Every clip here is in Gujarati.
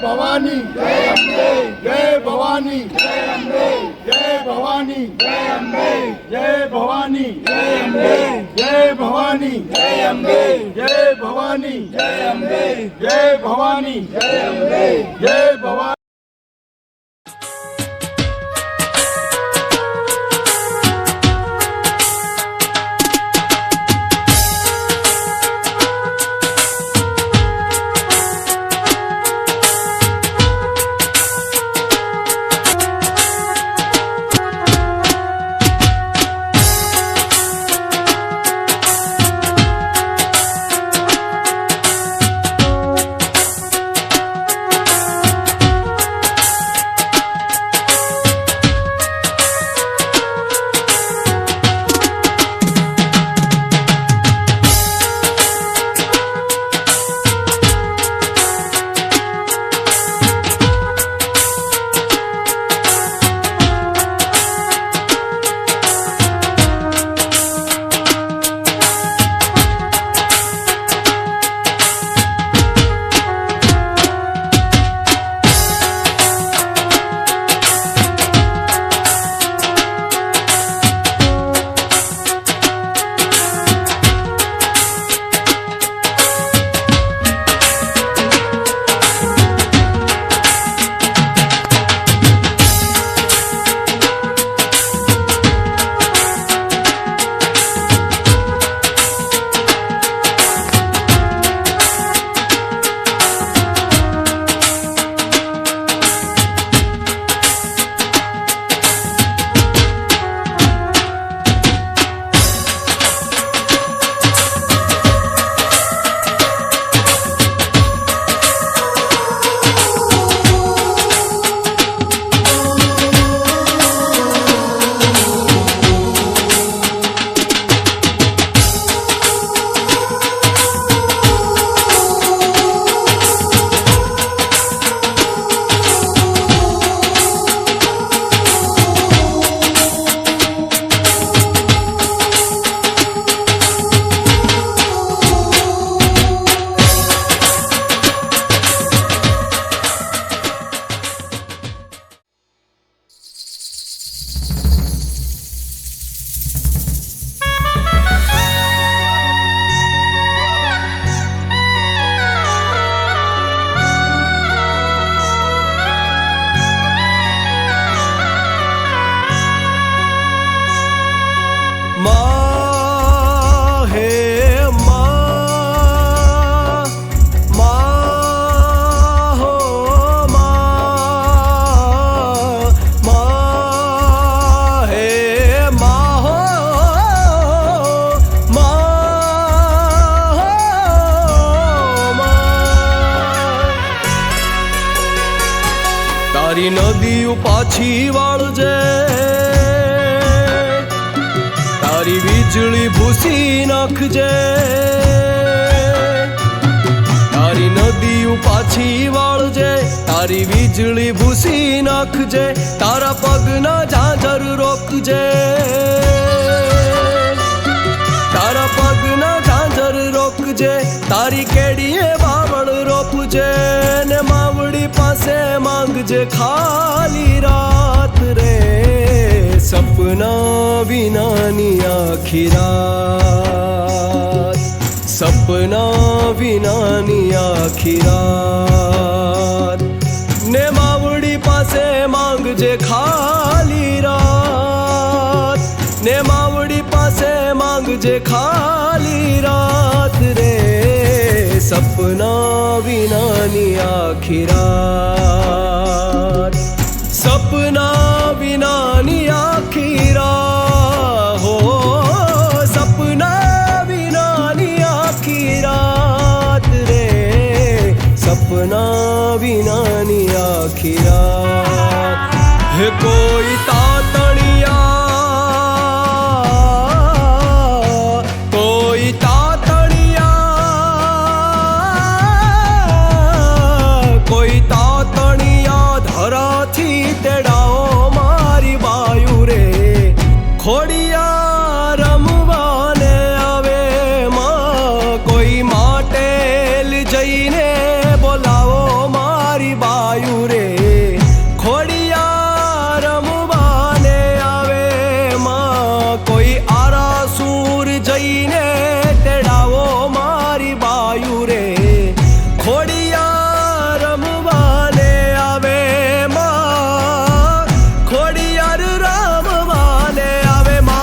ભવાની જય અંબે જય ભવાની જય અંબે જય ભવાની જય અંબે જય ભવાની જય અંબે જય ભવાની જય અંબે જય ભવાની જય અંબે જય ભવાની જય અંબે જય ભવાની તારી નદીઓ પાછી વાળજે, તારી વીજળી ભૂસી નાખજે, તારી નદીઓ પાછી વાળજે, તારી વીજળી ભૂસી નાખજે, તારા પગના ઝાંઝર રોકજે, તારા પગના ઝાંઝર રોકજે, તારી કેડીએ વાવળ રોપજે ને માવડી પાસે માંગજે ખાલી રાત રે, સપના વિનાની આખી રાત, સપના વિનાની આખી રાત ને માવડી પાસે માંગજે ખાલી રાત, ને માવડી પાસે માંગજે ખાલી રાત રે, સપના વિનાની આખી રાત, સપના વિનાની આખી રાત, હો સપના વિનાની આખી રાત રે, સપના વિનાની આખી રાત, હે કોઈ તાતણિયા, કોઈ તાતણિયા, કોઈ તાતણિયા ધરાથી તેડાઓ મારી બાયુ રે, ખોડિયા રમવાને આવે માં, કોઈ માટેલ જઈને બોલાવો મારી બા લઈને તેડાવો મારી બાયુ રે ખોડિયાર રમવાને આવે માં ખોડિયાર રમવાને આવે માં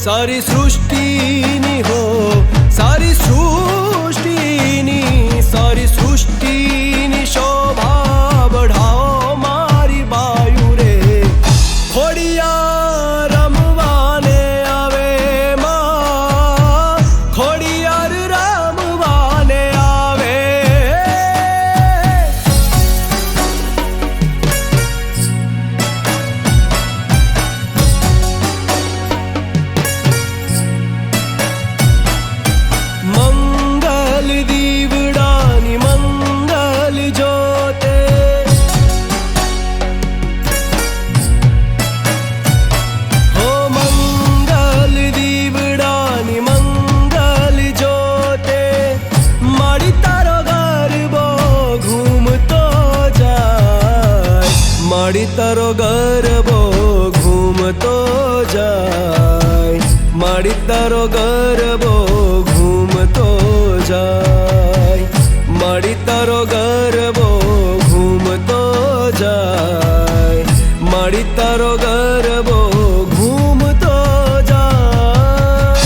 सारी सृष्टिनी हो सारी सृष्टिनी शोभा बढ़ाओ मारी बायु रे खोडियार रमवाने आवे मां खोडियार रमवाने आवे माड़ी तारो गरबो घूमतो जाय माड़ी तारो गरबो घूमतो जाय माड़ी तारो गरबो घूमतो जाय माड़ी तारो गरबो घूमतो जाय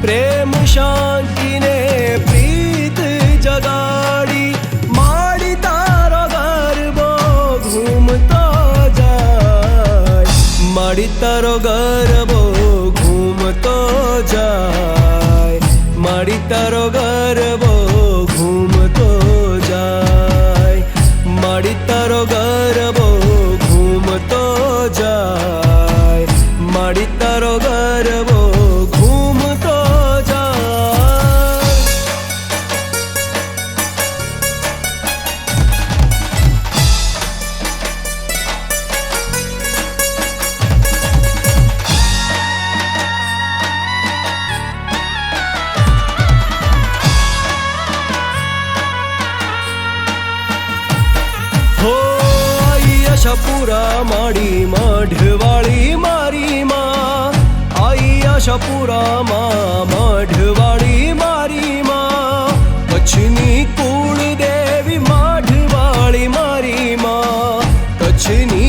प्रेम शांति ने प्रीत जगाड़ी माड़ी तारो गरबो घूमतो जाय माड़ी तारो गरबो घूमतो जाय माड़ी तारो गरबो घूमतो जाय माड़ी तारो गरबो घूमतो जाय माड़ी तारो गरबो घूमतो जाय हो आशापुरा माड़ी मढ़वाड़ी मारी माँ आई आशापुरा माँ मढ़वाड़ी मारी माँ कच्छनी कुल देवी मढ़वाड़ी मारी माँ कच्छनी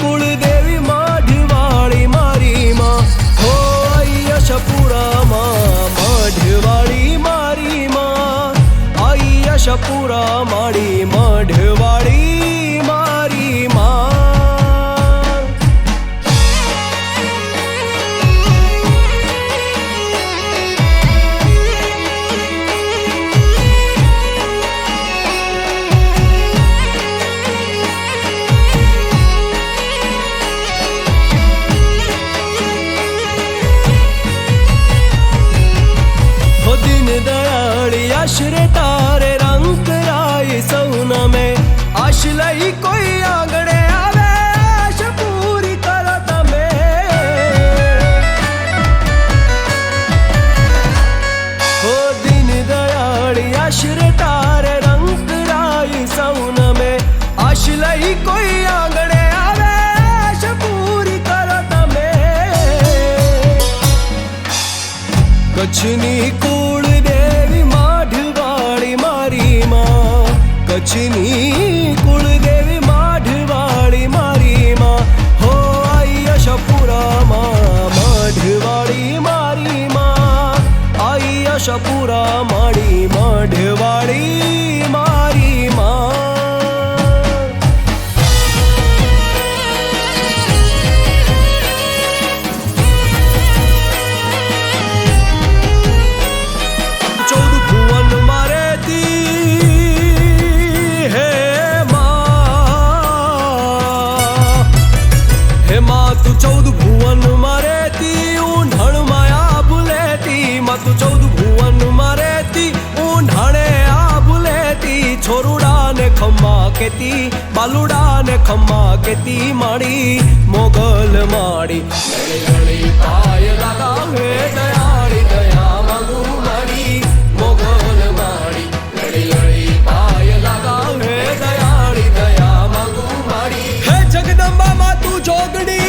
कुल देवी मढ़वाड़ी मारी माँ हो आई आशापुरा माँ मढ़वाड़ी मारी माँ आई आशापुरा माड़ी मढ़वाड़ी मारी माँ आश्रे तारे रंग राय सौना में आश लई कोई आंगणे आवे आश पूरी करो तमे કચ્છની કુળ દેવી માઢવાળી મારી માં, કચ્છની કુળ દેવી માઢવાળી મારી માં, હો આઈ આશાપુરામાં માઢવાળી મારી માં, આઈ આશાપુરા માડી માઢવાળી મારી માં. તું 14 ભુવન મારેતી ઊંઢણ માયા ભૂલેતી, માં તું 14 ભુવન મારેતી ઊંઢાણે આ ભૂલેતી, છોરુડા ને ખમ્મા કેતી બાલુડા ને ખમ્મા કેતી માડી મોગલ માડી લડી લડી પાય લગાવે દયાળી દયા માંગુ માડી મોગલ માડી લડી લડી પાય લગાવે દયાળી દયા માંગુ માડી. હે જગદંબા માં તું જોગડી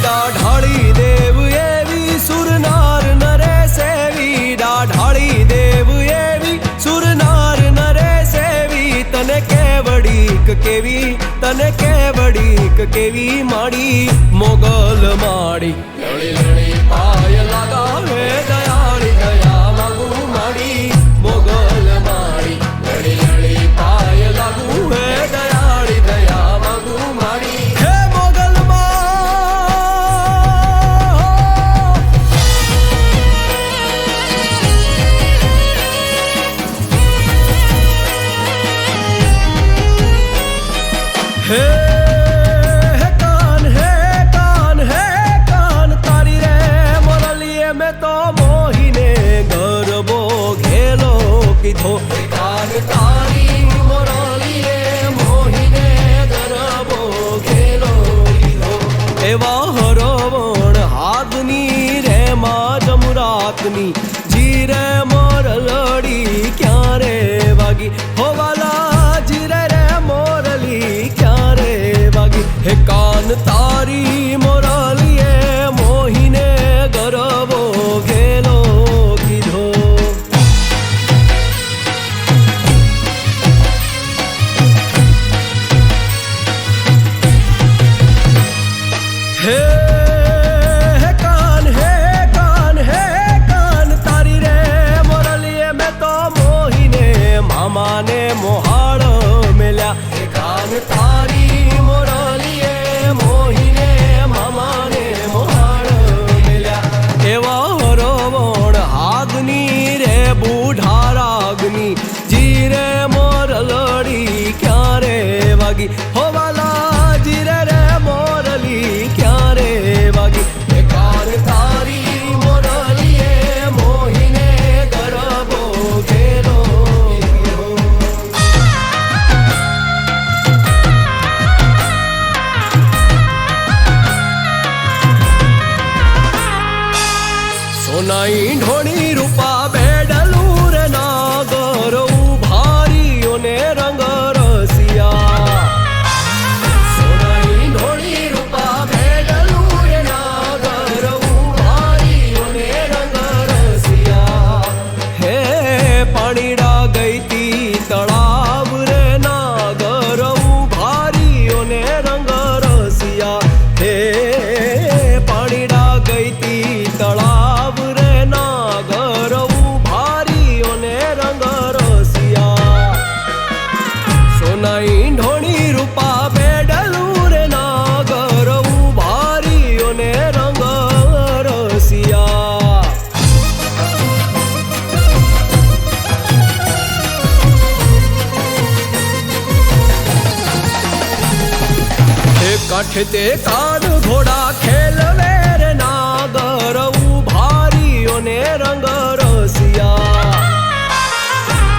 ડાઢાળી દેવ એવી સુરનાર નરે સેવી, ડાઢાળી દેવ એવી સુરનાર નરે સેવી, તને કેવડીક કેવી તને કેવડીક કેવી માડી મોગલ માડી લડી લડી પાય લગાવે દયાળી દયા માંગુ માડી મોગલ માડી લડી લડી પાય લગાવે દયાળી દયા માંગુ માડી. હે મોગલ હે કાન તારી રે મોરલીએ મેં તો મોહીને ગરબો ઘેલો કીધો, કાન તારી મોરલીએ મોહીને ગરબો ઘેલો કીધો, એવા હરવણ હાથની રે માં જમરાતની જીરે મોરલડી ક્યારે વાગી, હોવાલા જીરે રે મોરલી ક્યારે વાગી. હે કાન તારી મોરલીએ મોહીને ગરબો ઘેલો કીધો. હે કાન તારી રે મોરલીએ મેં તો મોહીને મામાને મોહાળ મેલ્યા, કાન તારી મોરલીએ મોહીને મામાને મોહાળ મેલ્યા, એવા હરવણ હાગની રે બુઢા રાગની જીરે મોરલડી ક્યારે વાગી, હોવાલા જીરે રે મોરલી ક્યારે વાગી. એ કાન તારી મોરલીએ મોહીને ગરબો ઘેલો. સોનાઈ ઢોળી રૂપા બેડલું રે નાગર ઉભારીઓને રંગ રસિયા, સોનાઈ ઢોળી રૂપા બેડલું રે નાગર ઉભારીઓને રંગ રસિયા. હે પાણીડા ગઈતી તળાવ રે નાગર ઉભારીઓને રંગ રસિયા, હે પાણીડા ગઈતી તળાવ રે નાગર ઉભારીઓને રંગ રસિયા, સોનાઈ ઢોળી રૂપા બેડલું રે નાગર ઉભારીઓને રંગ રસિયા. કાઠે તે કાન ઘોડા ખેલવે રે નાગર ઉભારીઓને રંગ રસિયા,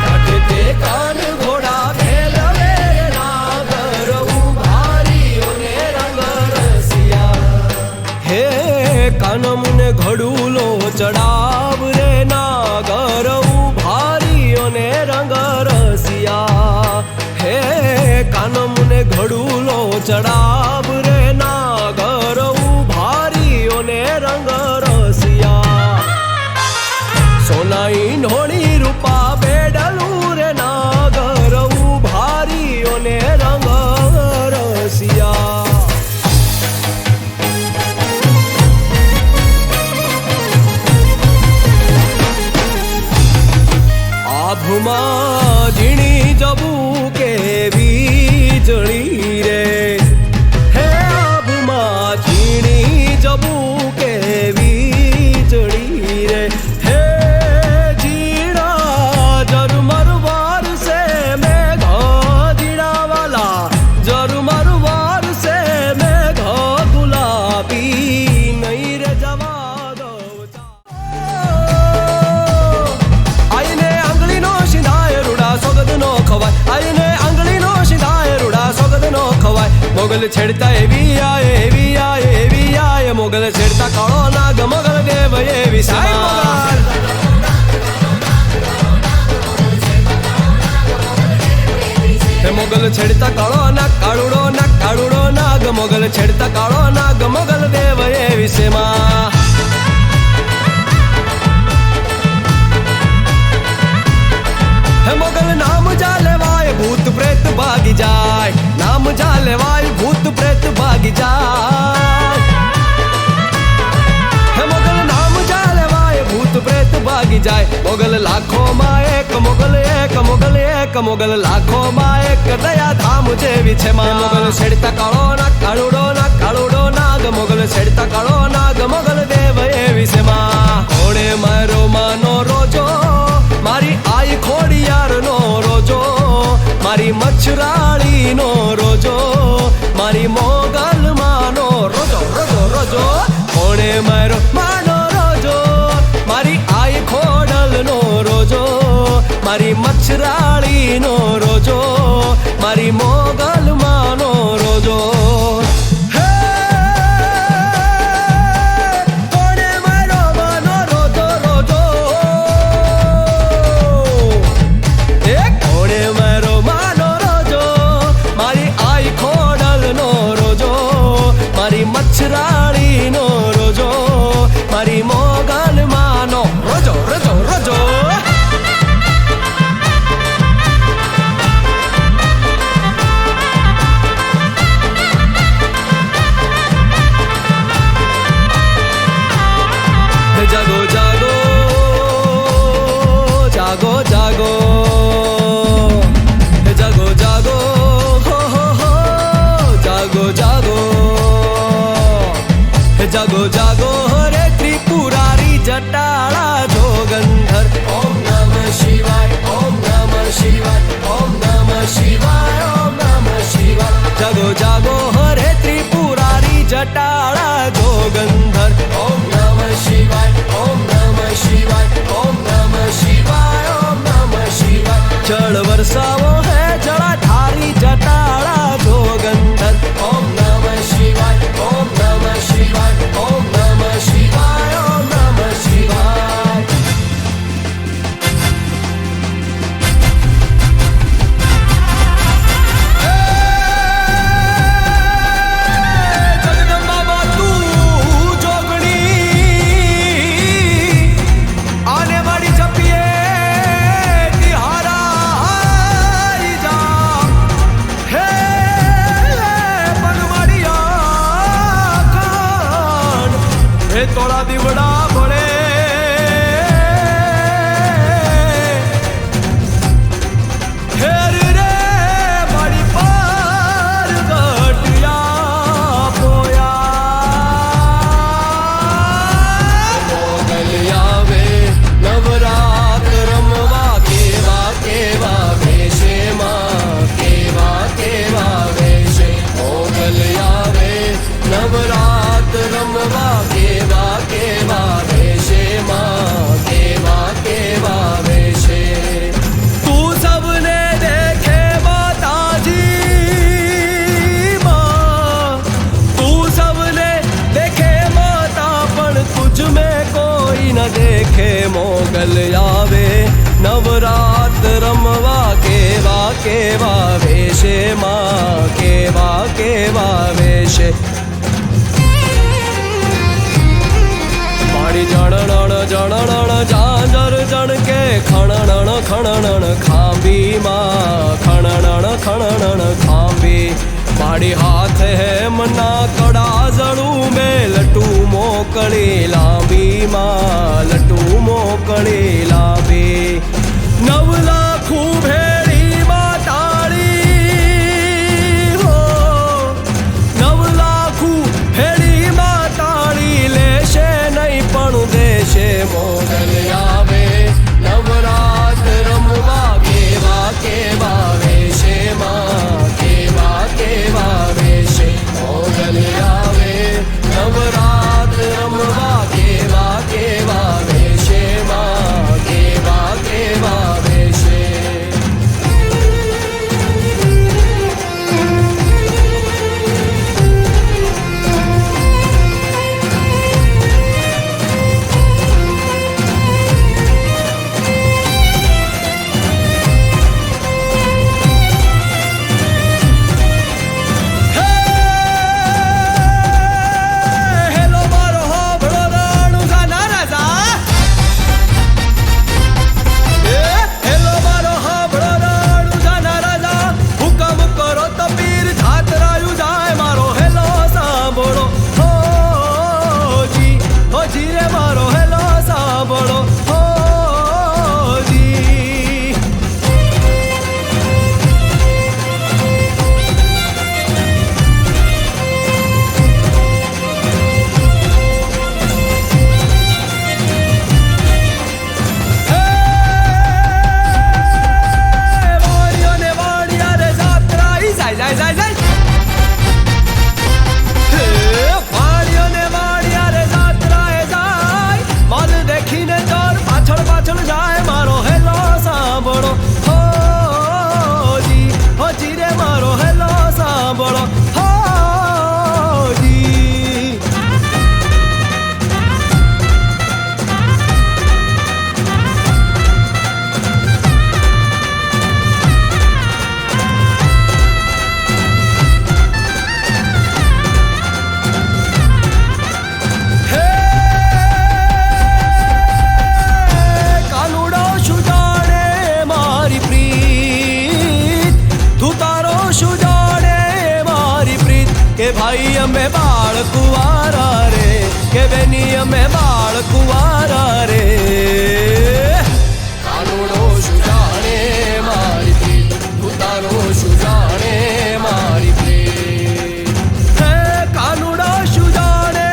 કાઠે તે કાન ઘોડા ખેલવે રે નાગર ઉભારીઓને રંગ રસિયા. હે કાનમને ઘડુલો ચડાવ રે નાગર ઉભારીઓને રંગ રસિયા, હે કાનમને ઘડુલો ચડાવ રે નાગર ઉભારી મોગલ છેડતા એવી આય મોગલ છેડતા કાળો નાગ મોગલ દેવ એવી સમાર મોગલ છેડતા કાળો નાગ કાળુડો નાગ મોગલ છેડતા કાળો નાગ મોગલ દેવ એવી સમાર મોગલ નામ જા લેવાય ભૂત પ્રેત ભાગી જાય નામ જા લેવાય ભૂત પ્રેત ભાગી જાય મોગલ નામ જા લેવાય ભૂત પ્રેત ભાગી જાય મોગલ લાખો માં એક મોગલ લાખો માં એક દયા ધામ જેવી છે માં મોગલ છેડતા કાળો નાગ મોગલ છેડતા કાળો નાગ મોગલ દેવ એવી છે માં ઘોડે મારો માનો રોજો મારી આઈ ખોડિયાર નો રોજો મારી મચ્છરાળી નો રોજો મારી મોગલ માનો રોજો કોણે મારો માનો રોજો મારી આઈ ખોડલ નો રોજો મારી મચ્છરાળી નો રોજો મારી મોગલ માનો રોજો મચ્છરાળી નો રોજો મારી મોગલ માનો રોજો જાગો જાગો જાગો જાગો રે ત્રિપુરારી જટાળા જોગંધર ઓમ નમઃ શિવાય ઓમ નમઃ શિવાય ઓમ નમઃ શિવાય ઓમ નમઃ શિવાય જાગો રે ત્રિપુરારી જટાળા જોગંધર ઓમ નમઃ શિવાય ઓમ નમઃ શિવાય ઓમ નમઃ શિવાય ઓમ નમઃ શિવાય જળ વરસાવો હે જળાધારી જટાળા જોગંધર ઓમ નમઃ શિવાય ઓમ નમઃ શિવાય ઓમ નમઃ શિવાય ઓમ નમઃ શિવાય જગદંબા તું જોગણી આને વાળી જપીએ તિહારા જા હે હે તોરા દીવડા ભળે હેર રે મારી પાર ગટિયા પોયા મોગલ આવે નવરાત રમવા કેવા વેશે માં કેવા વેશે મોગલ આવે નવરાત રમવા કેવા વેશે માં કેવા વેશે તું સબને દેખે માતાજી માં તું સબને દેખે માતા પણ તુજ મેં કોઈ ન દેખે મોગલ આવે નવરાત રમવા કેવા વેશે માં કેવા વેશે મારી જણણ ઝાંઝર જણકે ખણણ ખાંબી માં ખણણ ખાંબી મારી હાથ હેમના કડા જળું મેં લટુ મોકળી લાંબી માં લટુ મોકળી લાંબી 9 લાખું ભેળી માતાળી હો 9 લાખું ભેળી માતાળી લેશે નહીં પણ દેશે મોગલ આવે નવરાત રમવા કેવા વેશે માં કેવા વેશે મોગલ આવે નવરાત રમવા કેવા વેશે માં કેવા વેશે भाई अमे बाळ कुवारा रे के बेनी अमे बाळ कुवारा रे कानूडो शुजाणे मारी प्रीत भूतारो शुजाणे मारी प्रीत हे कानूडो शुजाणे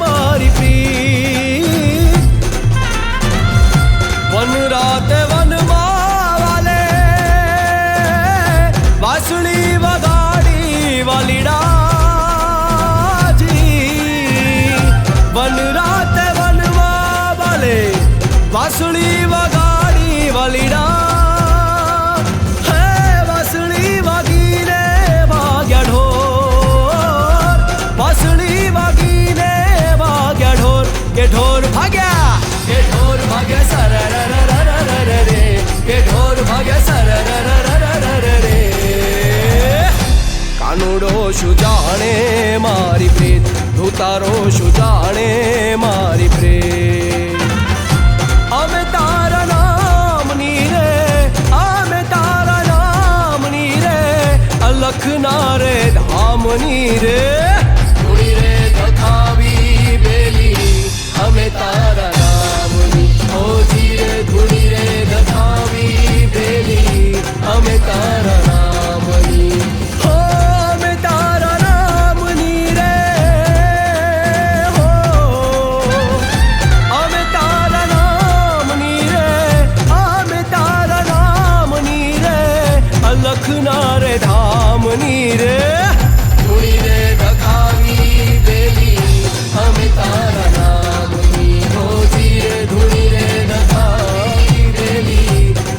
मारी प्रीत वन रात वन वाले वासुली वगाड़ी वालीड़ा वन रात वनवा वाले वासुली वगाड़ी वालीड़ा है वासुली वागीने वाग्या ढोर वासुली वागीने वाग्या ढोर के ढोर भाग्या सररररररररे के ढोर भाग्या सरररररररे कानूडो शुजाणे मारी प्रीत धूतारो शुजाणे मारी प्रेम अमे तारा नाम नीरे अमे तारा नाम नीरे अलख नारे धाम नीरे धुनी रे दखावी बेली अमे तारा नाम नी ओ धीरे धुनी रे दखावी बेली अमे तारा नाम नी लखनारे धाम नीरे धुनी रे दखावी बेली हमें तारा नाम नी हो धीरे धुनी रे दखावी बेली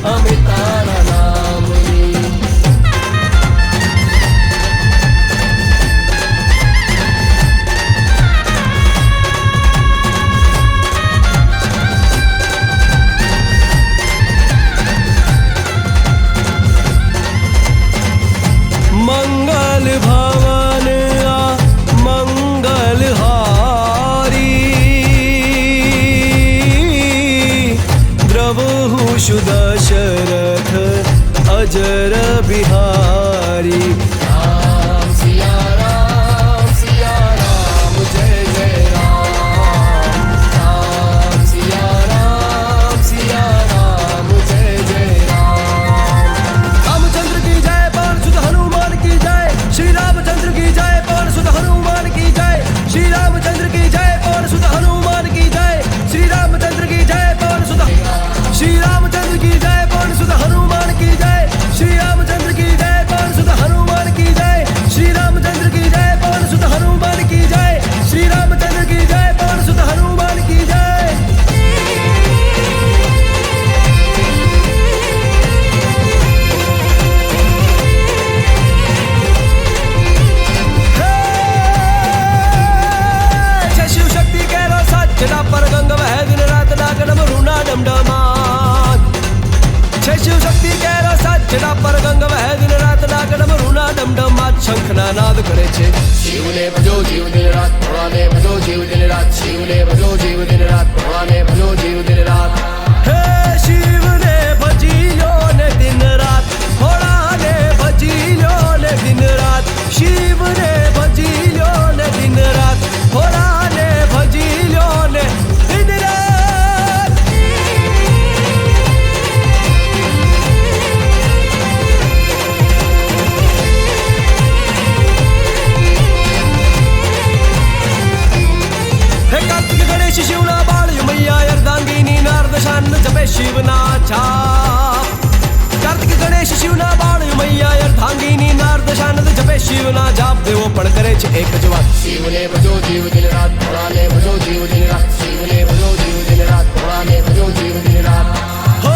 हमें तारा नाम नी मंगल भवन मंगल हारी द्रवहु सुदशरथ अजर बिहारी राम सिया राम जय जय राम राम सिया राम जय जय राम रामचंद्र की जय पवन सुत हनुमान की जय श्री रामचंद्र की जय पवन सुत हनुमान की जय श्री रामचंद्र की जय पवन सुत हनुमान की जय श्री रामचंद्र की जय पवन सुत श्री रामचंद्र की जय पवन सुत हनुमान की जय श्री रामचंद्र की जय पवन सुत हनुमान की जय श्री रामचंद्र की जय पवन सुत हनुमान की जय श्री रामचंद्र की जय पवन सुत हनुमान की जय शिव शक्ति के रो सच्चा पर गंग वह दिन रात नागडम रूना डमडमान शिव शक्ति के रो सच्चा पर गंग वह दिन रात नागडम रूना डमडमात शंखना नाद करे छे शिवने भजो जीव दिन रात भगवाने भजो जीव दिन रात शिवने भजो जीव दिन रात भगवाने भजो जीव दिन रात हे शिवने भजियो ने दिन रात भोलाने भजियो ने दिन रात शिवने भजियो ने दिन रात भोलाने भजियो ने दिन रात हे कार्तिक गणेश शिवना बाळ मैया अर्धांगिनी नारद शान जपे शिवना छाप कार्तिक गणेश शिवना बाळ मैया अर्धांगिनी नारद शान जपे शिवना जाप देवो पण करे छे एक ज वात शिवने भजो जीव दिन रात भोलाने भजो जीव दिन रात शिवने भजो जीव दिन रात भोलाने भजो जीव दिन रात हो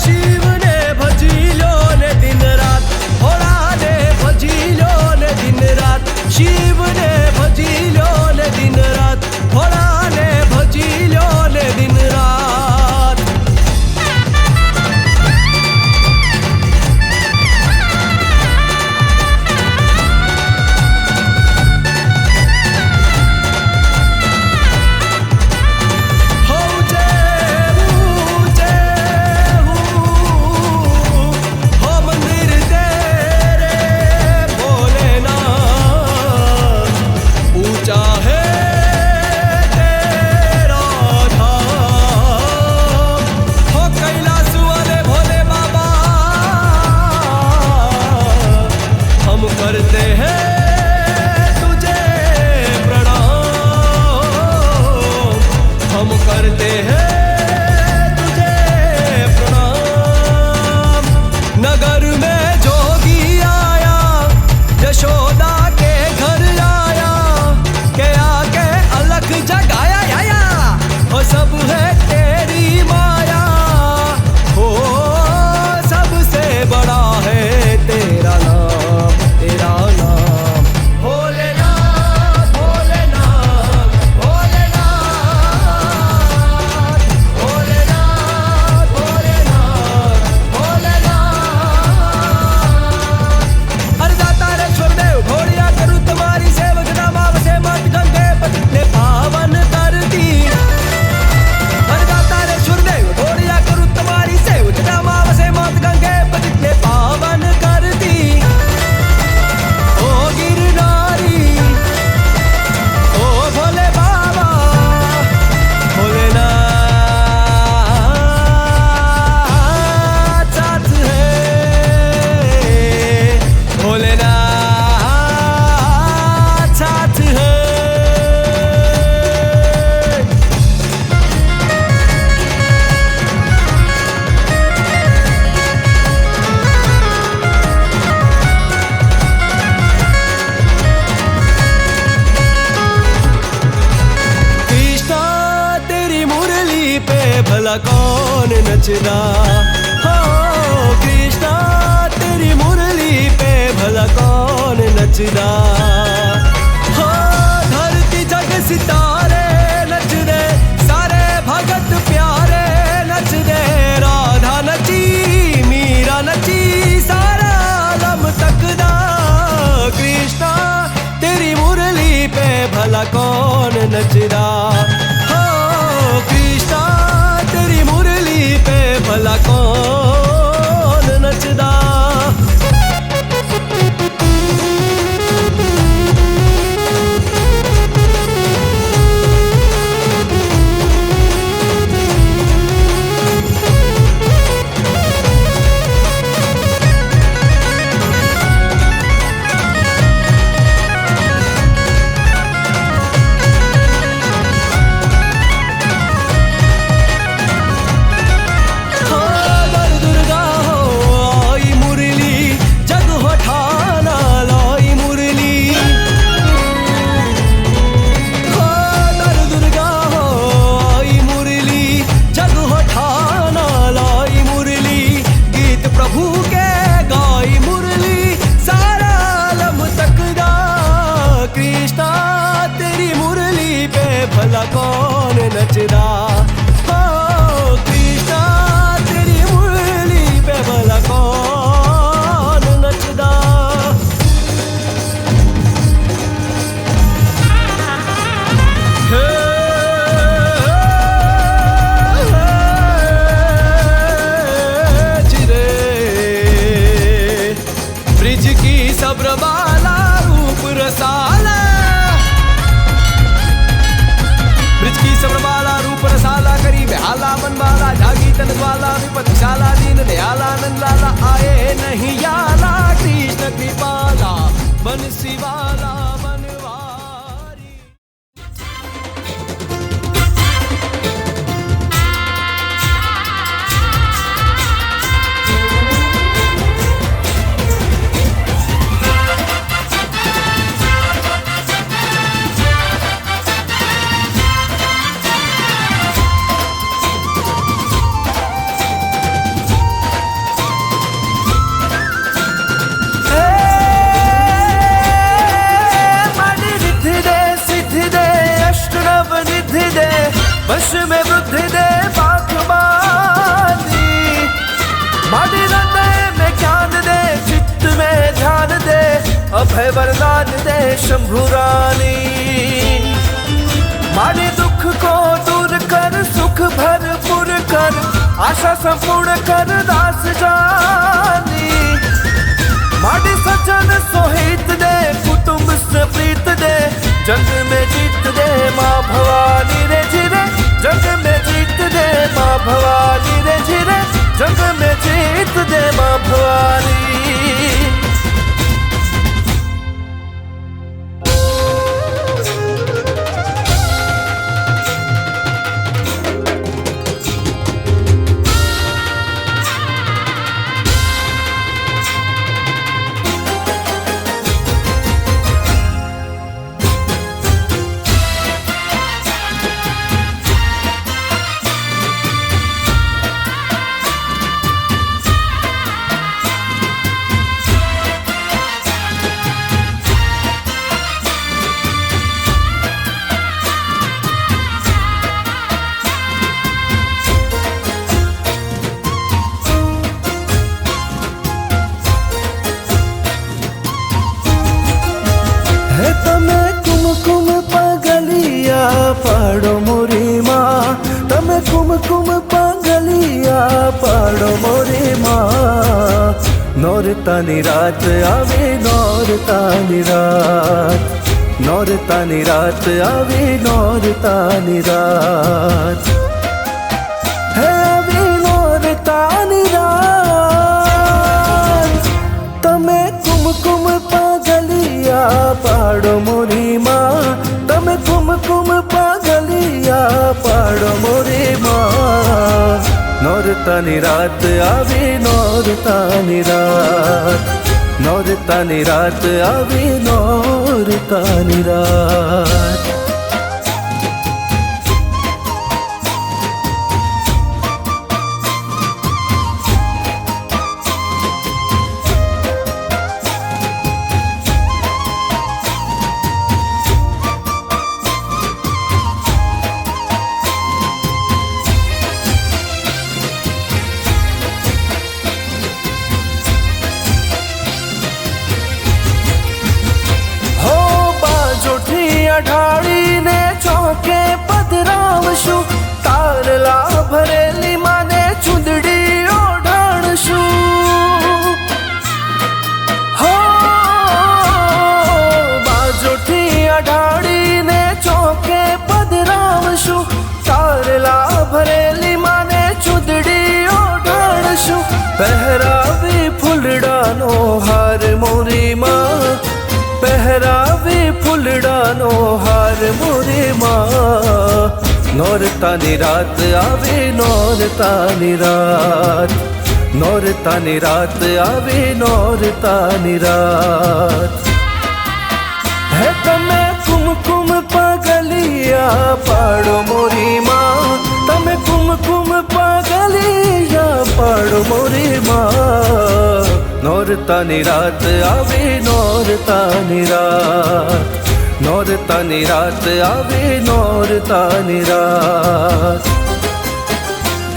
शिवने भजिलो ने दिन रात भोलाने भजिलो ने दिन रात शिवने भजिलो ने दिन रात भोलाने भजिलो ने दिन रात भला कौन नचदा। हो कृष्णा तेरी मुरली पे भला कौन नचदा। हो धरती जग सितारे नच दे, सारे भगत प्यारे नच दे। राधा नची मीरा नची सारा आलम तकदा। कृष्णा तेरी मुरली पे भला कौन नचदा। हो कृष्णा तेरी मुरली पे भला कौन नचदा। कौन नचदा। हो कृष्णा तेरी मुरली पे भला कौन नचदा। जिरे ब्रिज की सब्रबाला रूप रसाला। ब्रिज की सब्रबाला रूप रसाला करी बेहाला बनवाला। जागी तनवाला विपतिशाला दीन दयाला नंदलाला। आए नहीं याला कृष्ण कृपाला बंसीवाला बनवारी। वश में बुद्धि दे बाखबानी। माडी हृदय में ज्ञान दे, चित्त में ध्यान दे। अभय वरदान दे शंभु रानी। माडी दुख को दूर कर, सुख भरपूर कर। आशा संपूर्ण कर दास जानी। माडी सज्जन सोहित दे, कुटुंब से प्रीत दे। जंग में जीत दे माँ भवानी रे झिरे। जंग में जीत दे माँ भवानी रे झिरे। जंग में जीत दे माँ भवानी। पाड़ो मोरी माँ तमे कुमकुम पांगलिया। पाड़ो मोरी माँ नौरतानी रात आवे। नौरतानी रात, नौरतानी रात आवे। नौरतानी रात है आवे। नौरतानी रात तमे कुमकुम पागलिया। पाड़ो मोरी माँ तमे कुमकुम पागलिया। पाड़ो मोरी माँ नौरतानी रात आवे। नौरतानी रात, नौरतानी रात आवे। नौरतानी रात। સોનાનો હાર મોરે માં, નોરતાની રાત આવે નોરતાની રાત, નોરતાની રાત આવે નોરતાની રાત. હે તમે કુમકુમ પગલિયા પાડો મોરી માં, તમે કુમકુમ પગલિયા પાડો મોરી માં, નોરતાની રાત આવે નોરતાની રાત, નોરતાની રાત આવે નોરતાની રાત,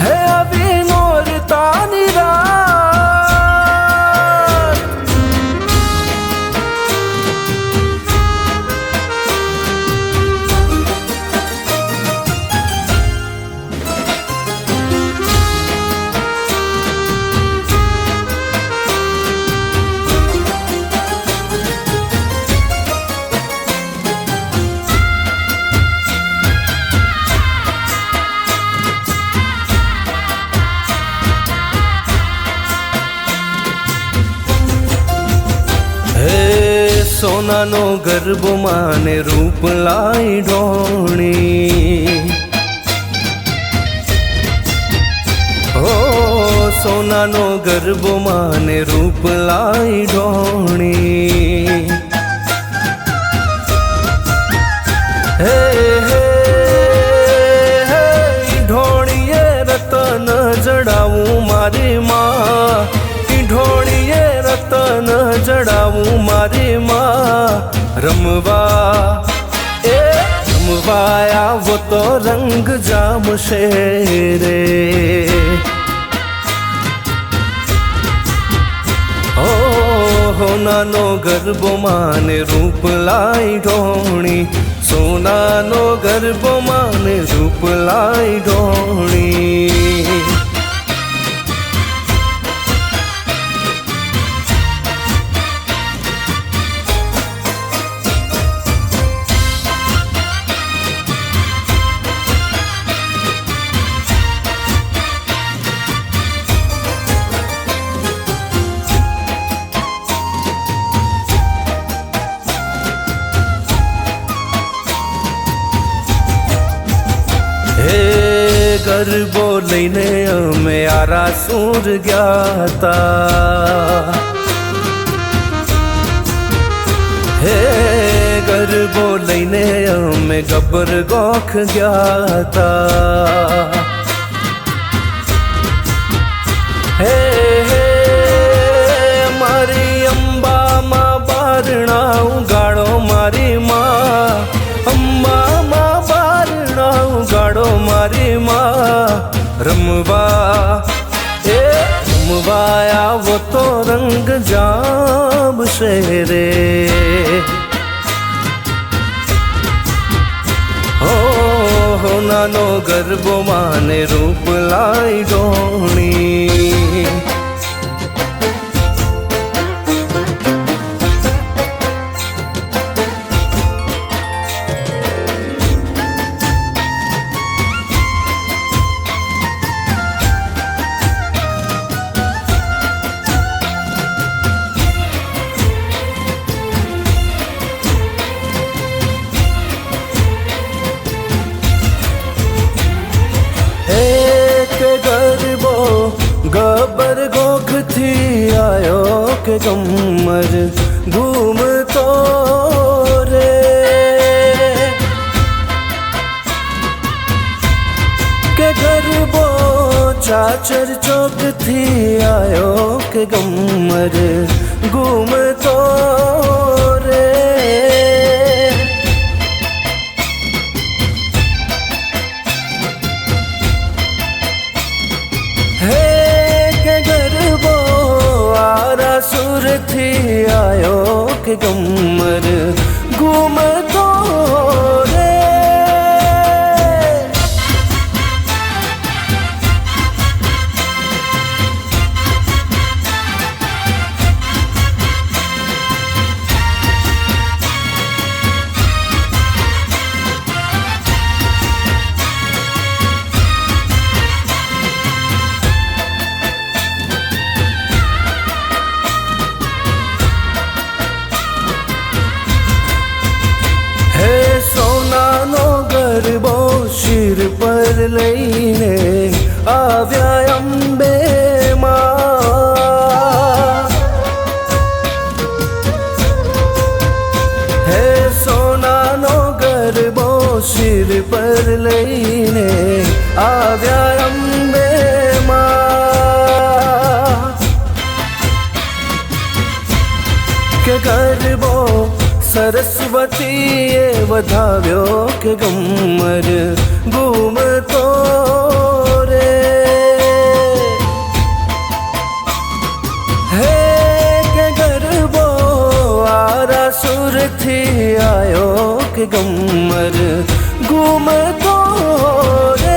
હે આવે નોરતાની રાત. સોનાનો ગરબો માને રૂપ લાઈ ઢોણી, હો સોનાનો ગરબો માને રૂપ લાઈ ઢોણી. હે હે હે ઢોણીએ રતન જડાવું મારી માં, ઢોળીએ રતન જડાવું મારી માં, રમવા એ રમવા આવો તો રંગ જામશે રે. સોનાનો ગરબો માને રૂપ લાઈ ઢોણી, સોનાનો ગરબો માને રૂપ લાઈ ઢોણી. ગરબો લઈને અમે આરાસુર ગયા તા, હે ગરબો લઈને અમે ગબ્બર ગોખ ગયા તા. હે હે મારી અંબામાં બારણા ઉગાડો મારી માં, અંબામાં બારણા ઉગાડો મારી માં, રમવા એ રમવા આવો તો રંગ જામશે રે. હો નાનો ગરબો માને રૂપ લાઈ ઢોણી. ગબ્બર ગોખ થી આયો કે ગમ્મર ઘૂમતો રે, કે ગરબો ચાચર ચોક થી આયો કે ગમ્મર ઘૂમતો રે. સુરથી આયો કે ગમ્મર ઘૂમતો રે. શિર પર લઈને આવ્યા અંબે માં કે ગરબો સરસ્વતીએ વધાવ્યો કે ગમર ઘૂમતો રે હે કે ગરબો આરા સુરથી આયો કે ગમર ઘૂમતો રે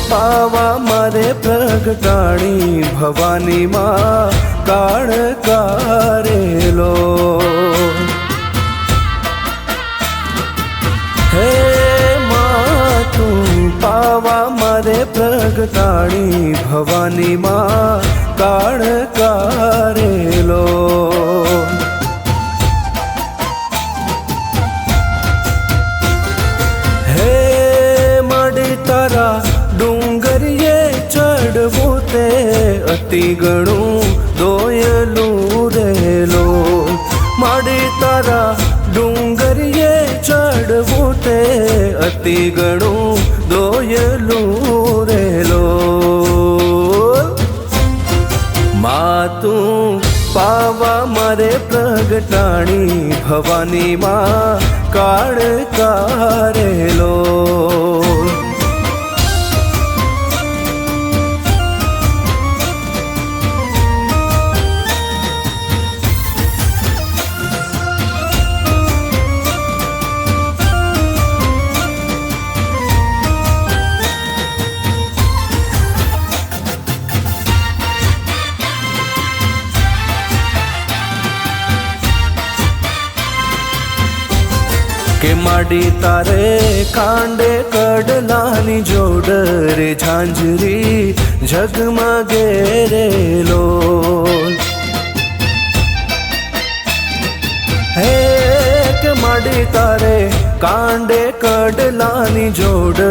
પાવા મારે પ્રગટાણી ભવાની માં કાળ કારેલો હે માં તું પાવા મારે પ્રગટાણી ભવાની માં કાળ કારેલો હે મડી તારા ડુંગરીએ ચડવું તે અતિ ઘણું દોયલું રેલો માડી તારા ડુંગરીએ ચડવું તે અતિ ઘણું દોયલું રેલો માં તું પાવા મારે પ્રગટાણી ભવાની માં કાળ કારેલો કે માડી તારે કાંડે કડલાની જોડ રે ઝાંઝરી જગમગે રેલો હે કે માડી તારે કાંડે કડલાની જોડ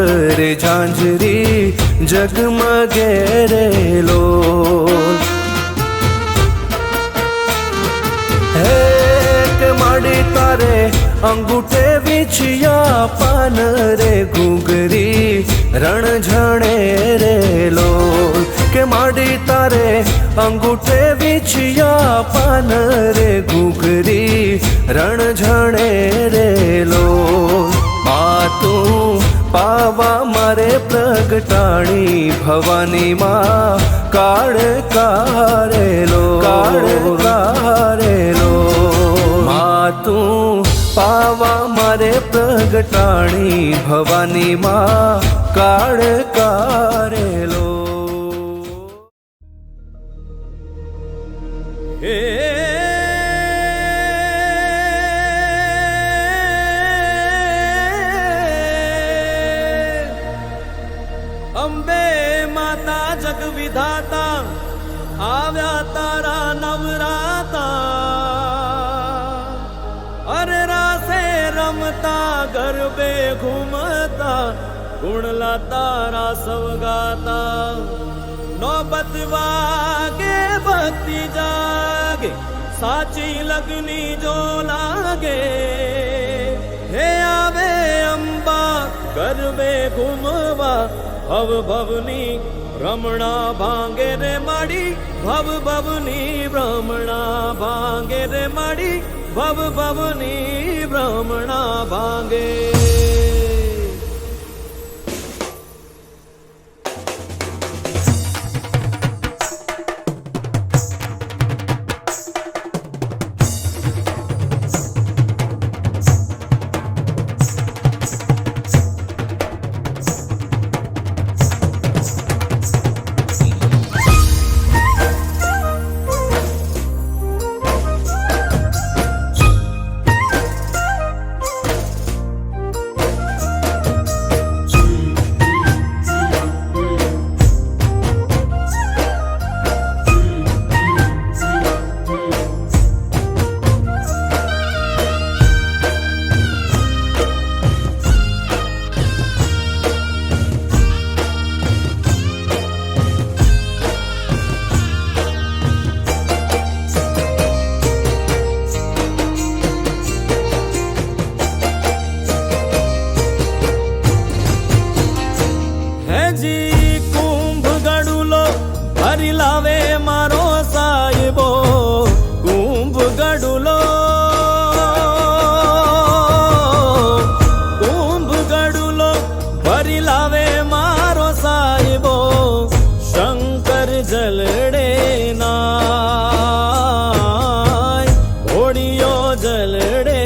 રે ઝાંઝરી જગમગે રેલો હે કે માડી તારે અંગૂઠે વિછિયા પાન રે ઘૂઘરી રણ ઝણે રેલો કે માડી તારે અંગૂઠે વિછિયા પાન રે ઘૂઘરી રણ ઝણે રેલો માં તું પાવા મારે પ્રગટાણી ભવાની માં કાળ કારેલો માં તું પાવા મારે પ્રગટાણી ભવાની માં કાળ કારેલો હે અંબે માતા જગ વિધાતા આવ્યા તારા નવરાતા અરે રાસે રમતા ગરબે ઘૂમતા ગુણલા તારા સવગાતા નોબત વાગે ભક્તિ જાગે સાચી લગની જો લાગે હે આવે અંબા ગરબે ઘૂમવા ભવ ભવની રમણા ભાંગે રે માડી ભવ ભવની રમણા ભાંગે રે માડી ભવ ભવની રમણા ભાંગે जी कुंभ गडुलो भरी लावे मारो साहिबो कुंभ गडुलो भरी लावे मारो साहिबो शंकर जलडे नाय घोड़ियो जलडे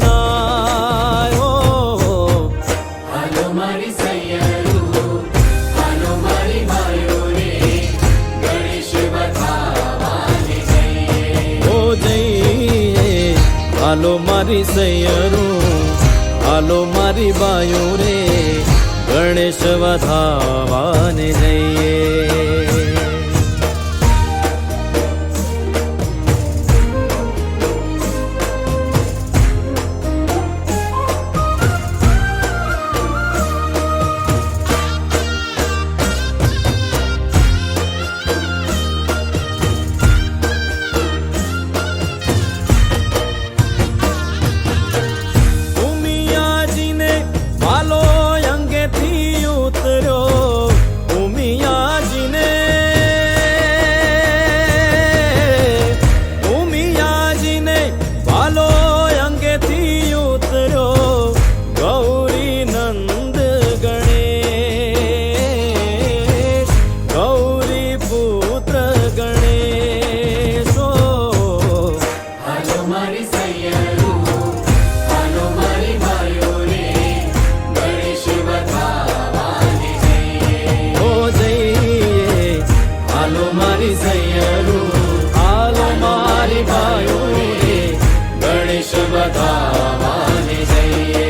नाय ओ हालो मारी सैयरू हालो मारी भायो रे गणेश बतावाने जइए ओ जइए हालो मारी सैयरू हालो मारी बायो रे गणेश वधावाने जइए बतावाने जइए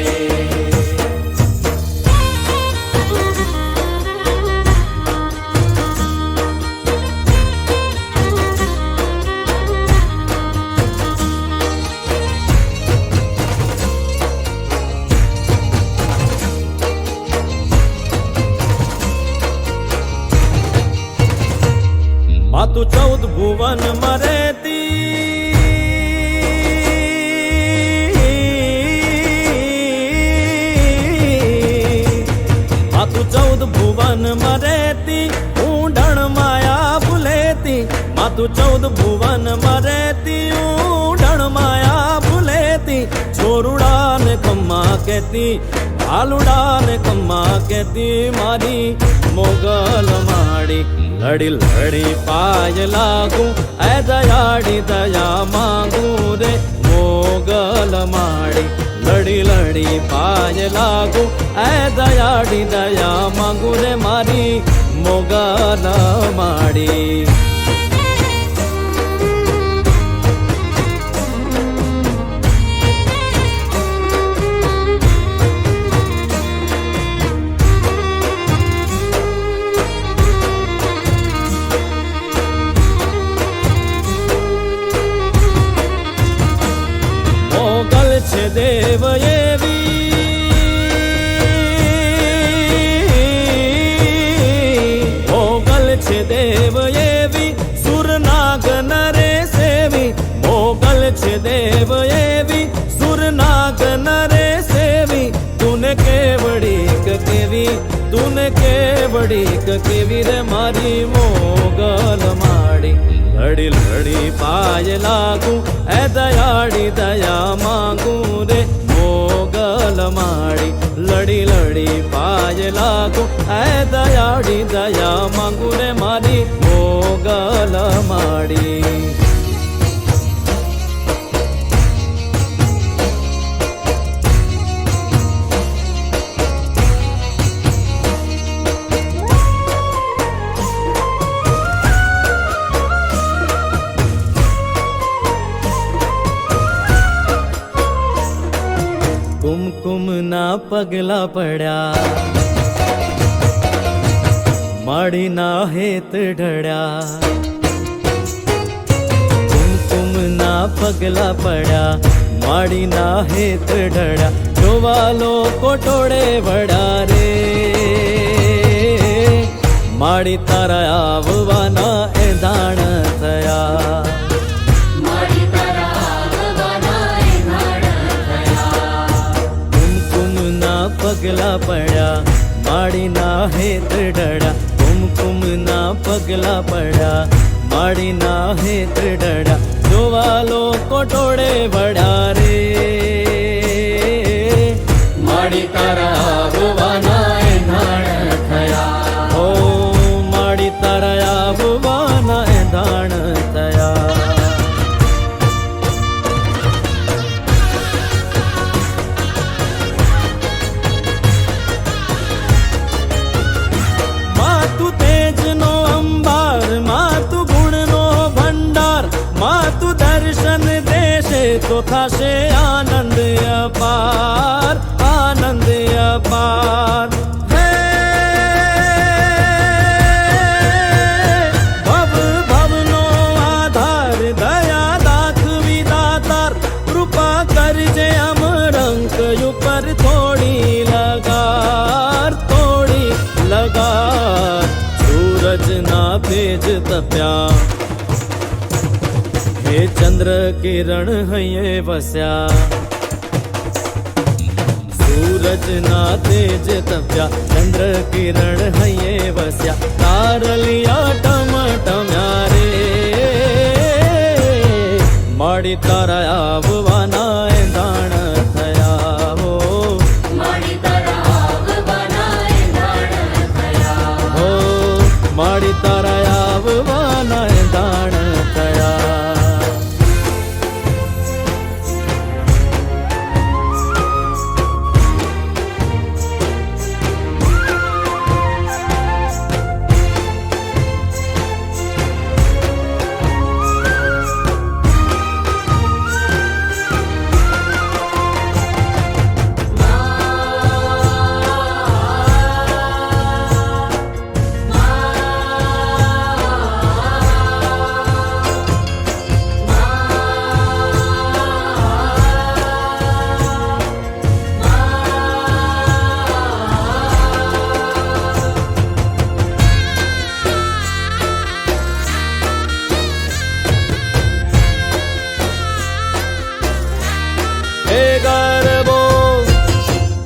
मातु 14 भुवन मरेती मातु 14 भुवन मरेती ऊंढण माया भूलेती मातु 14 भुवन मरेती ऊंढण माया भूलेती छोरुड़ा ने कम्मा कहती भालुड़ा ने कम्मा कहती मारी मोगल माड़ी लड़ी लड़ी पाय लागू ऐ दयाड़ी दया मांगू रे मोगल माड़ी लड़ी लड़ी पाय लागू ऐ दयाड़ी दया मांगू रे मारी मोगल माड़ी છે દેવ એવી મોગલ છે દેવ એવી સુરનાગ નરે સેવી મોગલ છે દેવ એવી સુરનાગ નરે સેવી તુને કેવડીક કેવી તુને કેવડીક કેવી રે મારી મોગલ માડી लड़ी लड़ी पाय लागू ऐ दयाड़ी दया मांगू रे मोगल माड़ी लड़ी लड़ी पाय लागू ऐ दयाड़ी दया मांगू रे मारी मोगल माड़ी कुमकुम ना पगला पड़ा माड़ी ना हेत ढड़ा कुमकुम ना पगला पड़ा माड़ी ना हेत ढड़ा जोवालो कोटोड़े बड़ा रे माड़ी तारा आववाना ए दाण थया पगला पड़ा माड़ी ना હેતરડા કુમકુમના પગલા પડ્યા માડીના હેતરડા જોવા લોકો ટોળે વળ્યા રે માડી તારા આવવાના એંધાણ થયા ઓ માડી તારા આવવાના એંધાણ થયા માતું તેજનો અંબાર માતું ગુણનો ભંડાર માતું દર્શન દેશે તો થશે આનંદ અપાર આનંદ અપાર હે ભવ ભવનો આધાર દયા દાખવી દાતાર કૃપા કરજે અમરંક ઉપર થોડી લગાર સૂરજના તેજ તપ્યા હે ચંદ્ર કિરણ હૈયે વસ્યા સૂરજના તેજ તપ્યા ચંદ્ર કિરણ હૈયે વસ્યા તારલિયા ટમટમ્યા રે માડી તારા આવવાના એંધાણ થયા હો માડી તારા આવવાના એંધાણ થયા હો માડી તારા આવવાના એંધાણ થયા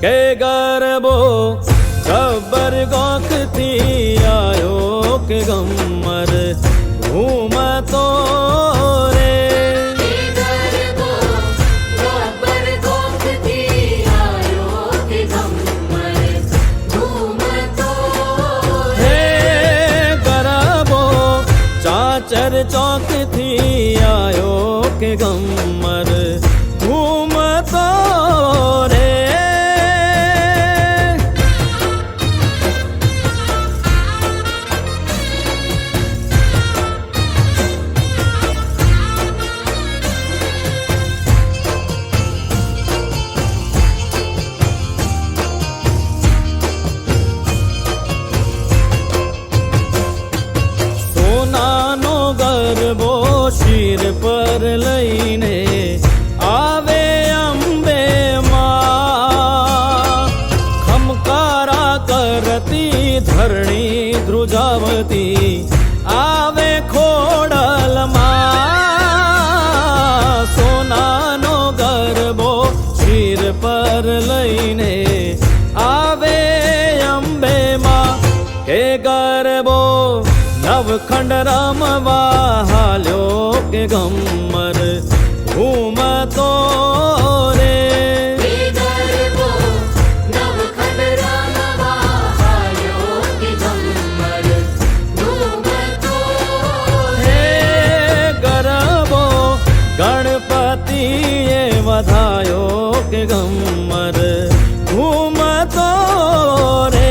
કે ગરબો ગબ્બર ગોખથી આયો કે ગમ્મર ઘૂમતો રે ગરબો ગબ્બર ગોખથી આયો કે ગમ્મર ઘૂમતો હે ગરબો ચાચર ચોકથી આયો કે ગમ્મર ઘૂમતો રે સોનાનો ગરબો શિર પર લઈને આવે અંબે માં ખમકારા કરતી ધરણી ધ્રુજાવતી આવે ખોડલમાં સોનાનો ગરબો શિર પર લઈને આવે અંબે માં હે ગરબો નવખંડ રમવા હાલ્યો કે ગમ્મર ઘૂમતો રે ગરબો નવખંડ રમવા હાલ્યો કે ગમ્મર ઘૂમતો હે ગરબો ગણપતિએ વધાયો કે ગમ્મર ઘૂમતો રે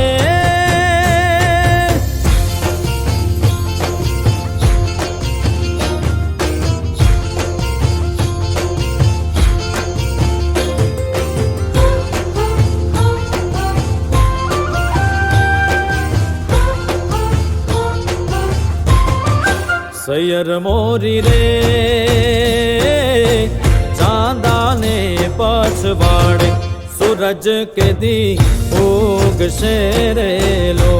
સૈયર મોરી રે ચાંદાને પછવાડે સૂરજ કે દી ઉગશે રે લો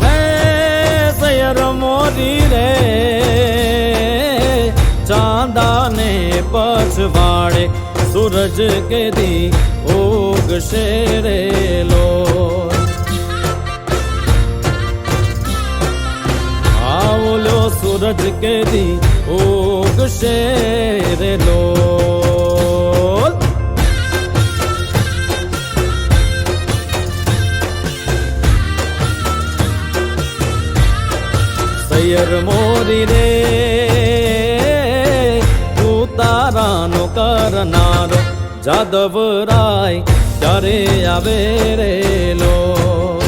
હે સૈયર મોરી રે ચાંદાને પછવાડે સૂરજ કે દી ઉગશે રે લોલ. આવલ્યો સૂરજ કેદી ઉગશે રે લોલ. સૈયર મોરી રે ઉતારાનો કરનારો જાદવરાય ક્યારે આવે રે લોલ.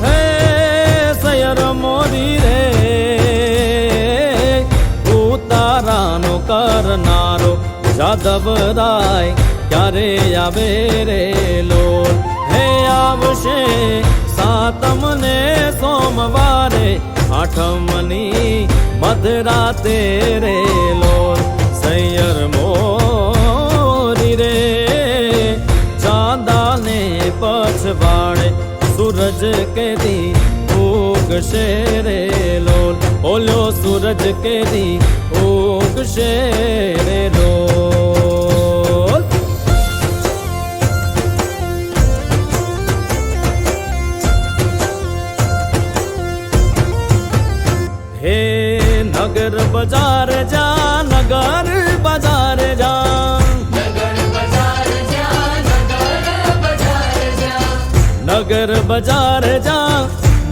હે સૈયર મોરી રે ઉતારાનો કરનારો જાદવરાય ક્યારે આવે રે લોલ. હે આવશે સાતમને સોમવારે આઠમની મધરાતે રે લોલ. સૈયર મોરી રે ચાંદાને પછવાડે સૂરજ કેદી ઉગશે રે લોલ. ઓલ્યો સૂરજ કેદી ઉગશે રે લોલ. હે નગર બજાર જા નગર બજાર જા નગર બજાર જા નગર બજાર જા નગર બજાર જા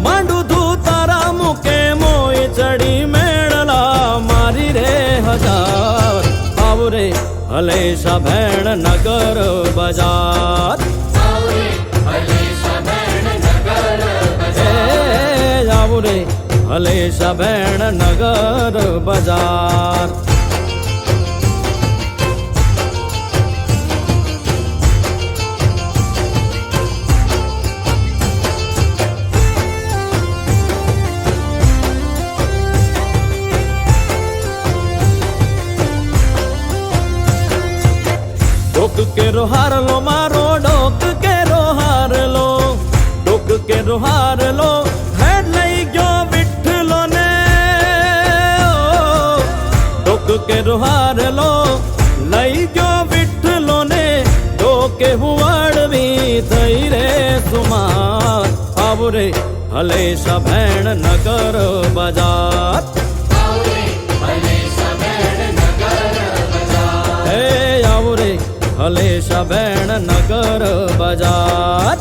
માંડું તું તારા મુકે મોય ચડી મેળલા મારી રે હજાર. આવ રે હલેશા ભેણ નગર બજાર. આવરે હલેશા બેન નગર બજાર આવ રે હલેશા ભેણ નગર બજાર. ડોક કેરો હાર લો મારો ડોક કેરો હાર લો. ડોક કેરો હાર લો હેડ લઈ ગયો વિઠ્ઠલો ને. ડોક કેરો હાર લો લઈ ગયો વિઠ્ઠલો ને. ડોકે હુવાડવી થઈ રે સુમાર. આવ રે હલેશા ભેણ નગર બજાર. આવરે હલેશા બેન નગર બજાર હે આવ રે હલેશા ભેણ નગર બજાર.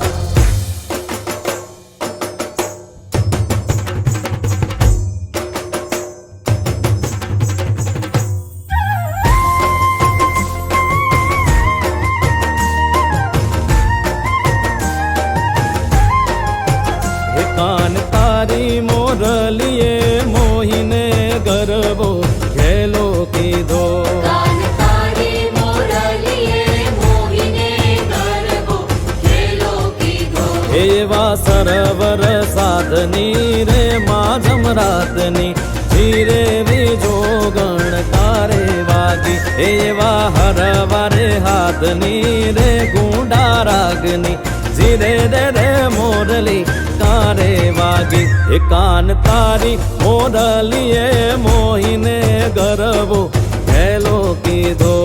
કાન તારી મોરલીએ મોહીને ગરબો ઘેલો કીધો. કાન તારી મોરલીએ મોહીને ગરબો ખેલો કીધો. એવા સરવર સાધની રે માધમ રાતની ધીરે વીજો ગણકારે વાગી. એવા હરવારે હાથની રે ગુંડા રાગની ધીરે રે રે મોરલી તારે વાગી. એ કાન તારી મોરલીએ મોહીને ગરબો ઘેલો કીધો.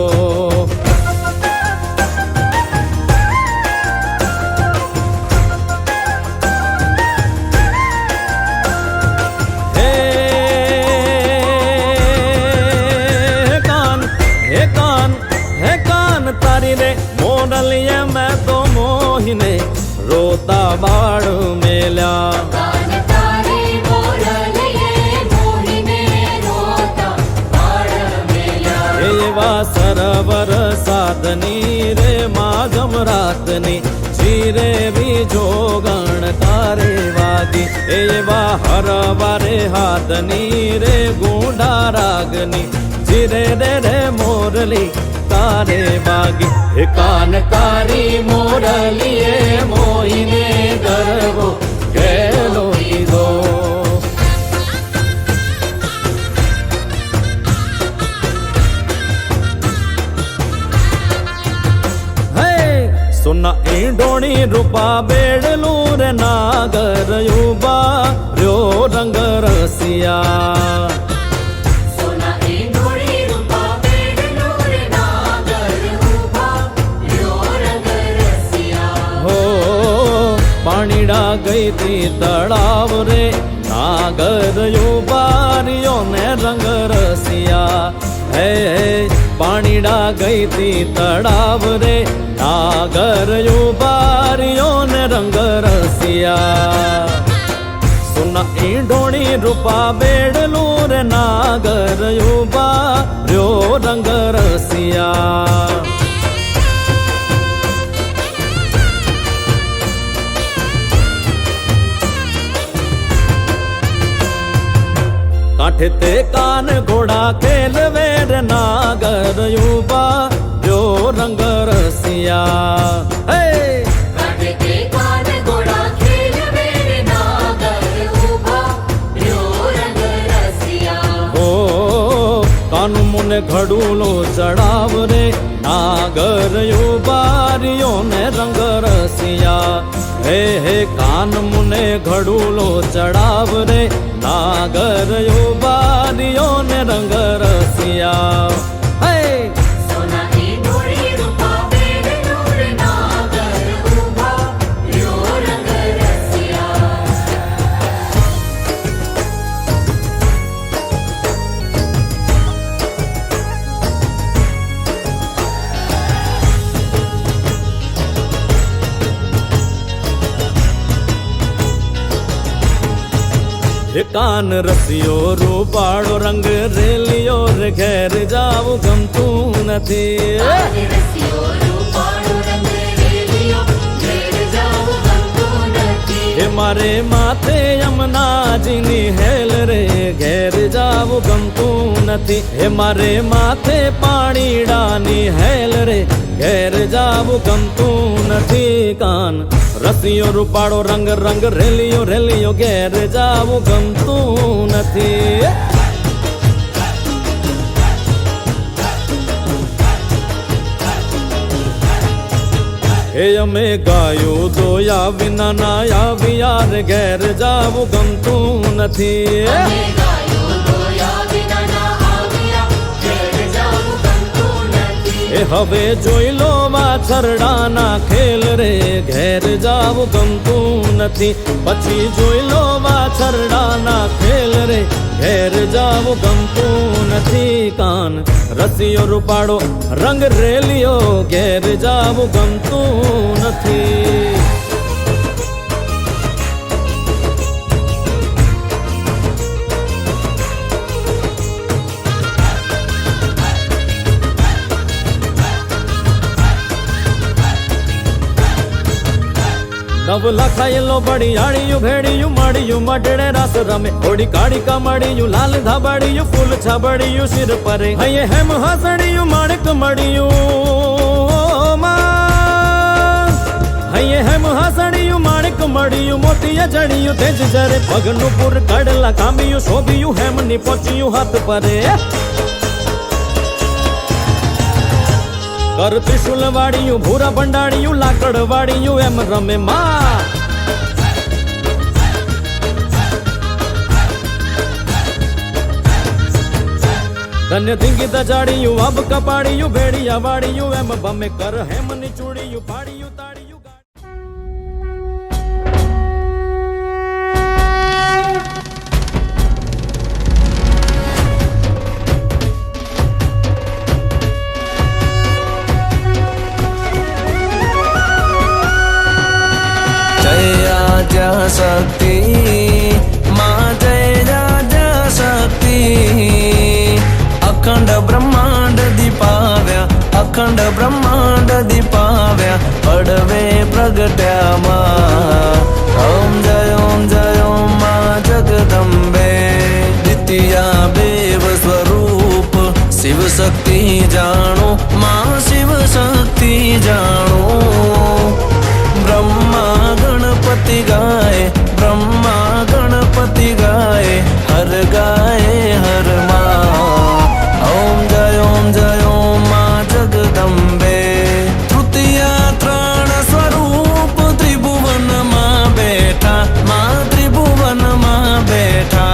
હે કાન તારી રે મોરલીએ મેં તો મોહીને રોતા બાળ મેલ્યા. કાન તારી મોરલીએ મોહીને રોતા બાળ મેલ્યા. એવા સરવર સાધની રે માધમ રાતની જીરે બીજો ગણકારે વાગી. એવા હરવારે હાથની રે ગુંડા રાગની જીરે રે રે મોરલી તારે વાગી. એ કાનકારી મોરલીએ મોહીને ગરબો ઘેલો કીધો. સોના ઈંડોણી રૂપા બેડલું રે નાગર યુબા રહ્યો રંગ રસિયા. સોના ઈંડોળી રૂપા બેડલું રે નાગર પાણીડા ગઈ તી તળાવ રે નાગર યુબારીઓ ને રંગ રસિયા હે પાણીડા ગઈ તી તળાવ રે નાગર યુબારીઓ ને રંગ રસિયા સુના ઈંઢોણી રૂપા બેડલું રે નાગર યુબાર્યો રંગ રસિયા કાંઠે તે કાન ઘોડા ખેલવે રે નાગર યુબા જો રંગ રસિયા હે કાઢે તે કાન ઘોડા ખેલવે રે નાગર ઊભા રહ્યો રંગ રસિયા ઓ કાન મુને ઘડુલો ચડાવ રે નાગર યુબારીઓ ને રંગ રસિયા હે હે કાન મુને ઘડુલો ચડાવ રે નાગર યુબારીઓ ને રંગ રસિયા હે સોનાની ડોળી રૂપા બેડલું રે નાગર ઊભા રહ્યો રંગ રસિયા હે કાન રસિયો રૂપાળો રંગ રેલિયો રે ઘેર જાવું ગમતું નથી કાન રસિયો રૂપાળો રંગ રેલિયો ઘેર જાવું ગમતું નથી હે મારે માથે યમુનાજીની હેલ રે ઘેર જાવું ગમતું નથી હે મારે માથે પાણીડાની હેલ રે ઘેર જાવું ગમતું નથી કાન રસિયો રૂપાળો રંગ રંગ રેલિયો રેલિયો ઘેર જાવું ગમતું નથી હે અમે ગાયું દોયા વિના ના આવ્યા રે ઘેર જાવું ગમતું નથી અમે ગાયો દોયા વિના ના આવ્યા ઘેર જાવું ગમતું નથી એ હવે જોઈ લો વાછરડાના ખેલ રે ઘેર જાવું ગમતું નથી પછી જોઈ લો વાછરડાના ખેલ રે ઘેર જાવું ગમતું નથી કાન રસિયો રૂપાળો રંગ રેલિયો ઘેર જાવું ગમતું નથી નવ લખાયેલો બળિયાળિયું ભેડિયું માળિયું મઢડે રાસ રમે ઓડી કાળી કમાડિયું લાલ ધાબાડિયું ફૂલ છાબડિયું શિર પરે હૈયે હેમ હાસડિયું માણેક મળિયું હૈયે હેમ હાસડિયું માણેક મળિયું મોતીએ જડિયું તેજ જરે પગનું પૂર કડલા કામ્યું શોભિયું હેમની પહોંચ્યું હાથ પરે કર ત્રિશુલ વાળિયું ભૂરા ભંડાળિયું લાકડ વાળિયું એમ રમે માં ધન્ય ધીંગી જાડિયું અબ કપાડિયું ભેડિયા વાળિયું એમ બમે કર હેમની ચૂડિયું પાડિયું તાડિયું शक्ति माँ जय राजा शक्ति अखंड ब्रह्मांड दीपाव्या अखंड ब्रह्मांड दीपाव्या पडवे प्रगट्या माँ ओम जय माँ जगदम्बे द्वितीया देव स्वरूप शिव शक्ति जानो माँ शिव शक्ति जानो ब्रह्मा गणपति गाए ब्रह्मा गणपति गाए हर गाए हर माँ ओम जय माँ जगदम्बे तृतीया त्राण स्वरूप त्रिभुवन माँ बैठा माँ त्रिभुवन माँ बैठा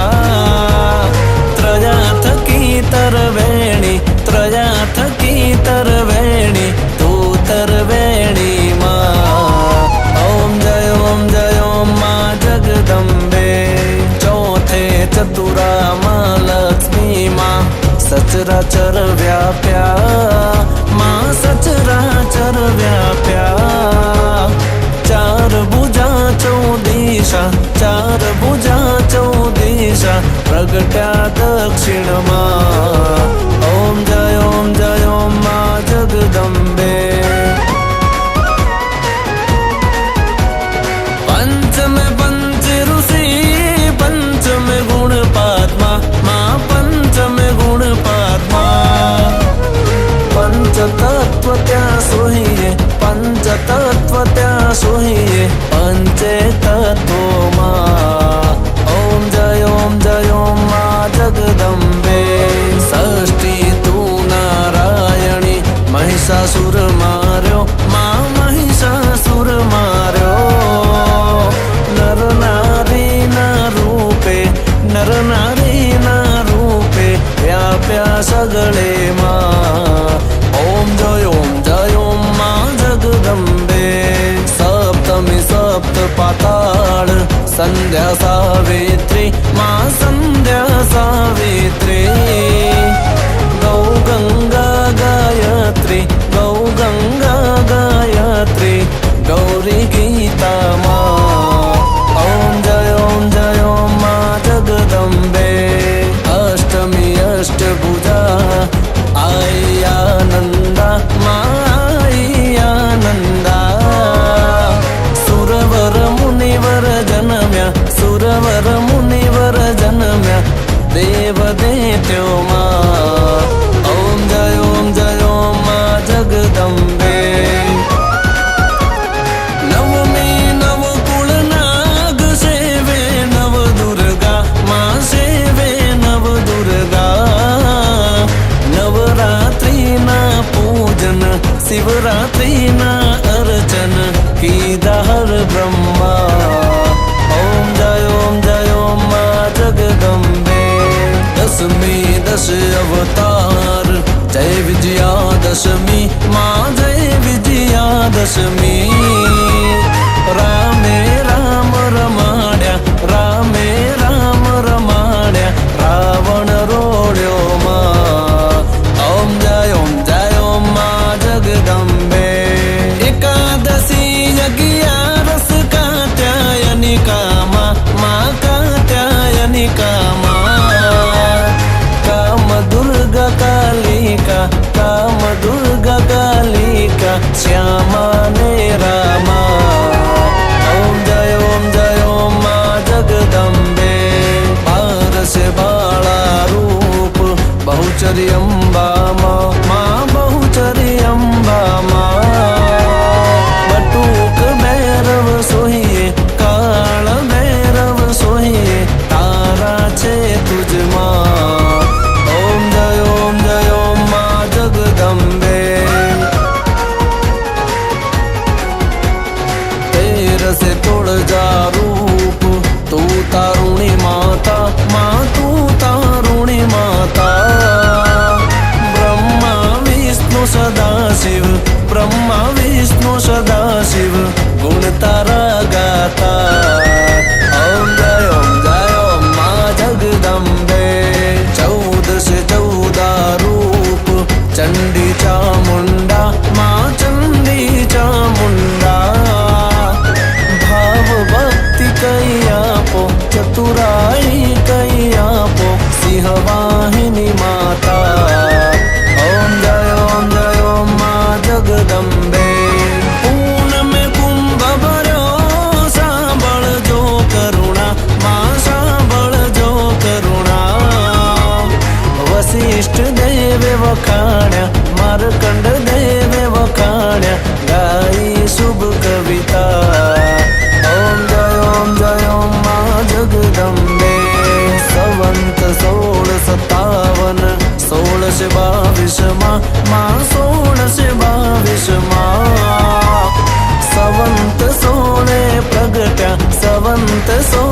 त्रया थकी तरवेणी त्रया थकी तरवेणी प्रगट्या दक्षिणમાં ઓમ જય ઓમ માં જગદંબે पंचमे पंच ऋषि पंचमे गुण पात्मा माँ पंचमे गुण पात्मा पंच तत्व त्या सोहिए पंच तत्व त्या सोहिए पंचे तत्व माँ ओम जय ओम माँ जगदंबे षष्ठी तू नारायणी महिषासुर मार्यो माँ महिषासुर मार्यो नर नारी ना रूपे व्याप्या सगळे माँ ओम जय ओम माँ जगदंबे सप्तमी सप्त पाताळ संध्या सावित्री माँ संध्या सावित्री गौ गंगा गायत्री गौरी गीता माँ ओम जय ओम माँ जगदंबे अष्टमी अष्टभुजा आई आनंदा माँ आई आनंदा सुरवर मुनिवर जन्म्या देव देत्यो माँ ओम जय ओम माँ जगदंबे नवमी नवकुल नाग सेवे नव दुर्गा माँ सेवे नव दुर्गा नवरात्रि ना पूजन शिवरात्रि ना अर्चन कीदा हर ब्रह्मा ओम जय ओम माँ जगदंबे दशमी दश अवतार जय विजयादशमी माँ जय विजयादशमी रामे राम रमाड्या रावण रोड्यो माँ ओम जय ओम माँ जगदंबे एकादशी यज्ञारस कात्यायनिका माँ कात्यायनिका माँ काम दुर्गा कालिका श्यामा ने रामा ओम जय ओम माँ जगदंबे पारस बाला रूप बहुचरी अम्बा माँ बहुचरी अम्बा माँ बटूक भैरव सोहिए काल भैरव सोहिए तारा छे तुझ माँ ओम जय ओम माँ जगदंबे तेर से तोड़ जा रूप तू तारुणी माता माँ तू तारुणी माता ब्रह्मा विष्णु सदा शिव गुण तारा गाता ओम जय ओम माँ जगदंबे 14 रूप चंडी चामुंडा माँ चंडी चामुंडा भाव भक्ति कैया पो चतुराई कैया पो सिंह वाहिनी माता ओम जय ओम माँ जगदंबे पूनम कुंभ भर्यो सांभळ जो करुणा माँ सांभळ जो करुणा वसिष्ठ देवे वखाण्या मार्कंड देवे वखाण्या गाई शुभ कविता ओम जय ओम माँ जगदंबे संवत 1657 1622 माँ 1622 संवत 16 प्रगट्या संवत 16